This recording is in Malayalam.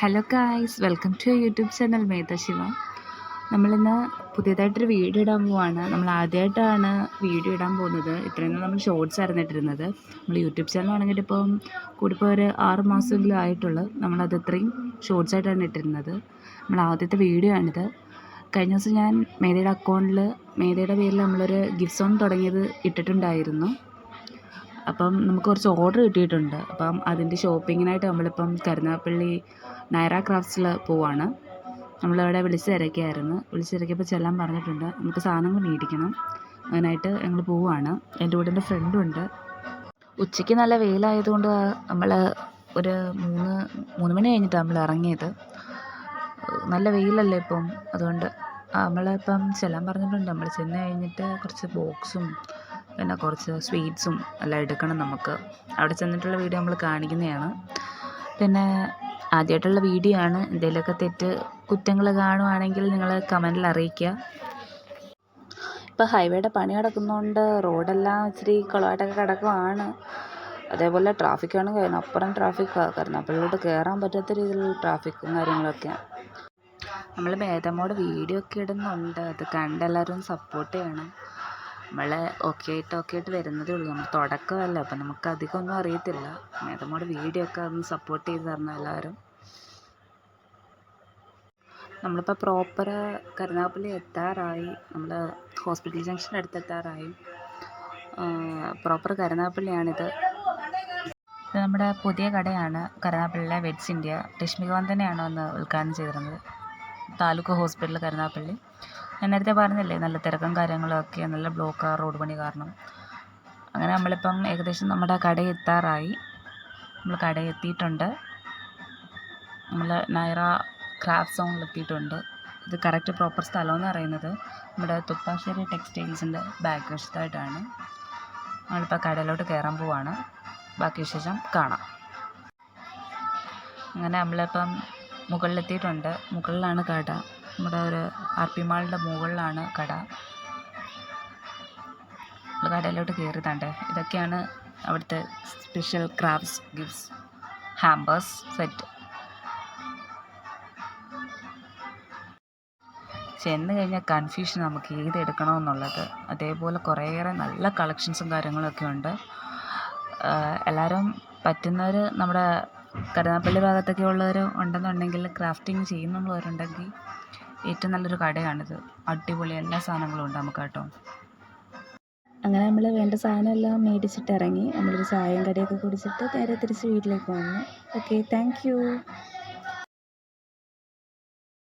Hello guys, welcome to YouTube channel Medha Shiva. നമ്മളിന്ന് പുതിയതായിട്ടൊരു വീഡിയോ ഇടാൻ പോവാണ്. നമ്മൾ ആദ്യമായിട്ടാണ് വീഡിയോ ഇടാൻ പോകുന്നത്. ഇത്രയും നമ്മൾ ഷോർട്സ് ആയിരുന്നു ഇട്ടിരുന്നത്. നമ്മൾ യൂട്യൂബ് ചാനൽ ആണെങ്കിൽ ഇപ്പം കൂടിപ്പോൾ ഒരു 6 മാസമെങ്കിലും ആയിട്ടുള്ളൂ. നമ്മളത് ഇത്രയും ഷോർട്സ് ആയിട്ടാണ് ഇട്ടിരുന്നത്. നമ്മൾ ആദ്യത്തെ വീഡിയോ ആണിത്. കഴിഞ്ഞ ദിവസം ഞാൻ മേധയുടെ അക്കൗണ്ടിൽ മേധയുടെ പേരിൽ നമ്മളൊരു ഗിഫ്റ്റ് സോൺ തുടങ്ങിയത് ഇട്ടിട്ടുണ്ടായിരുന്നു. അപ്പം നമുക്ക് കുറച്ച് ഓർഡർ കിട്ടിയിട്ടുണ്ട്. അപ്പം അതിൻ്റെ ഷോപ്പിങ്ങിനായിട്ട് നമ്മളിപ്പം കരുനാഗപ്പള്ളി നൈറ ക്രാഫ്റ്റ്സിൽ പോവാണ്. നമ്മളവിടെ വിളിച്ചിറക്കിയപ്പോൾ ചെല്ലാൻ പറഞ്ഞിട്ടുണ്ട്. നമുക്ക് സാധനങ്ങൾ മേടിക്കണം. അതിനായിട്ട് ഞങ്ങൾ പോവുകയാണ്. എൻ്റെ കൂടെ എൻ്റെ ഫ്രണ്ടും ഉണ്ട്. ഉച്ചയ്ക്ക് നല്ല വെയിലായതുകൊണ്ട് നമ്മൾ ഒരു 3 മണി കഴിഞ്ഞിട്ടാണ് നമ്മൾ ഇറങ്ങിയത്. നല്ല വെയിലല്ലേ ഇപ്പം, അതുകൊണ്ട് നമ്മളിപ്പം ചെല്ലാൻ പറഞ്ഞിട്ടുണ്ട്. നമ്മൾ ചെന്ന് കഴിഞ്ഞിട്ട് കുറച്ച് ബോക്സും പിന്നെ കുറച്ച് സ്വീറ്റ്സും എല്ലാം എടുക്കണം. നമുക്ക് അവിടെ ചെന്നിട്ടുള്ള വീഡിയോ നമ്മൾ കാണിക്കുന്നതാണ്. പിന്നെ ആദ്യമായിട്ടുള്ള വീഡിയോ ആണ്. എന്തെങ്കിലുമൊക്കെ കുറ്റങ്ങൾ കാണുവാണെങ്കിൽ നിങ്ങൾ കമൻറ്റിൽ അറിയിക്കുക. ഇപ്പോൾ ഹൈവേയുടെ പണി നടക്കുന്നതുകൊണ്ട് റോഡെല്ലാം ഇച്ചിരി കുളമായിട്ടൊക്കെ കിടക്കുവാണ്. അതേപോലെ ട്രാഫിക്കാണ്, അപ്പുറം ട്രാഫിക്കാണ്. കരുനാഗപ്പള്ളിയിലോട്ട് കയറാൻ പറ്റാത്ത രീതിയിലുള്ള ട്രാഫിക്കും കാര്യങ്ങളൊക്കെ. നമ്മൾ മേധമ്മോട് വീഡിയോ ഒക്കെ ഇടുന്നുണ്ട്. അത് കണ്ട് എല്ലാവരും സപ്പോർട്ട് ചെയ്യണം. നമ്മൾ ഓക്കെ ആയിട്ട് വരുന്നതേ ഉള്ളൂ. നമ്മൾ തുടക്കമല്ല, അപ്പം നമുക്ക് അധികമൊന്നും അറിയത്തില്ല. മേധമ്മോട് വീഡിയോ ഒക്കെ ഒന്ന് സപ്പോർട്ട് ചെയ്ത് തരണം എല്ലാവരും. നമ്മളിപ്പോൾ പ്രോപ്പർ കരുനാഗപ്പള്ളി എത്താറായി. നമ്മൾ ഹോസ്പിറ്റൽ ജംഗ്ഷൻ അടുത്തെത്താറായി. പ്രോപ്പർ കരുനാഗപ്പള്ളിയാണിത്. ഇത് നമ്മുടെ പുതിയ കടയാണ്, കരുനാഗപ്പള്ളിയിലെ വെഡ്സ് ഇന്ത്യ. രശ്മികാന്ത് തന്നെയാണ് വന്ന് ഉദ്ഘാടനം ചെയ്തിരുന്നത്. താലൂക്ക് ഹോസ്പിറ്റൽ കരുനാഗപ്പള്ളി. ഞാൻ നേരത്തെ പറഞ്ഞില്ലേ, നല്ല തിരക്കും കാര്യങ്ങളൊക്കെ, നല്ല ബ്ലോക്കാണ് റോഡ് പണി കാരണം. അങ്ങനെ നമ്മളിപ്പം ഏകദേശം നമ്മുടെ കടയിൽ എത്താറായി. നമ്മൾ കടയിൽ എത്തിയിട്ടുണ്ട്. നമ്മൾ നൈറ ക്രാഫ്റ്റ് സോണിൽ എത്തിയിട്ടുണ്ട്. ഇത് കറക്റ്റ് പ്രോപ്പർ സ്ഥലമെന്ന് പറയുന്നത് നമ്മുടെ തുപ്പാശ്ശേരി ടെക്സ്റ്റൈൽസിൻ്റെ ബാക്ക് വശത്തായിട്ടാണ്. നമ്മളിപ്പോൾ കടയിലോട്ട് കയറാൻ പോവാണ്. ബാക്കി വിശേഷം കാണാം. അങ്ങനെ നമ്മളിപ്പം മുകളിലെത്തിയിട്ടുണ്ട്. മുകളിലാണ് കട. നമ്മുടെ ഒരു RP മാളിൻ്റെ മുകളിലാണ് കട. കടയിലോട്ട് കയറിയതാണ്ട്. ഇതൊക്കെയാണ് അവിടുത്തെ special crafts gifts hampers set. ചെന്ന് കഴിഞ്ഞാൽ കൺഫ്യൂഷൻ നമുക്ക് ഏത് എടുക്കണമെന്നുള്ളത്. അതേപോലെ കുറേയേറെ നല്ല കളക്ഷൻസും കാര്യങ്ങളൊക്കെ ഉണ്ട്. എല്ലാവരും പറ്റുന്നവർ നമ്മുടെ കരുനാഗപ്പള്ളി ഭാഗത്തൊക്കെ ഉള്ളവർ ഉണ്ടെന്നുണ്ടെങ്കിൽ, ക്രാഫ്റ്റിംഗ് ചെയ്യുന്നുള്ളവരുണ്ടെങ്കിൽ ഏറ്റവും നല്ലൊരു കടയാണിത്. അടിപൊളി എല്ലാ സാധനങ്ങളും ഉണ്ട് നമുക്ക് കേട്ടോ. അങ്ങനെ നമ്മൾ വേണ്ട സാധനം എല്ലാം മേടിച്ചിട്ട് ഇറങ്ങി. നമ്മളൊരു ചായയും കടിയൊക്കെ കുടിച്ചിട്ട് നേരെ തിരിച്ച് വീട്ടിലേക്ക് വന്നു. Okay, thank you.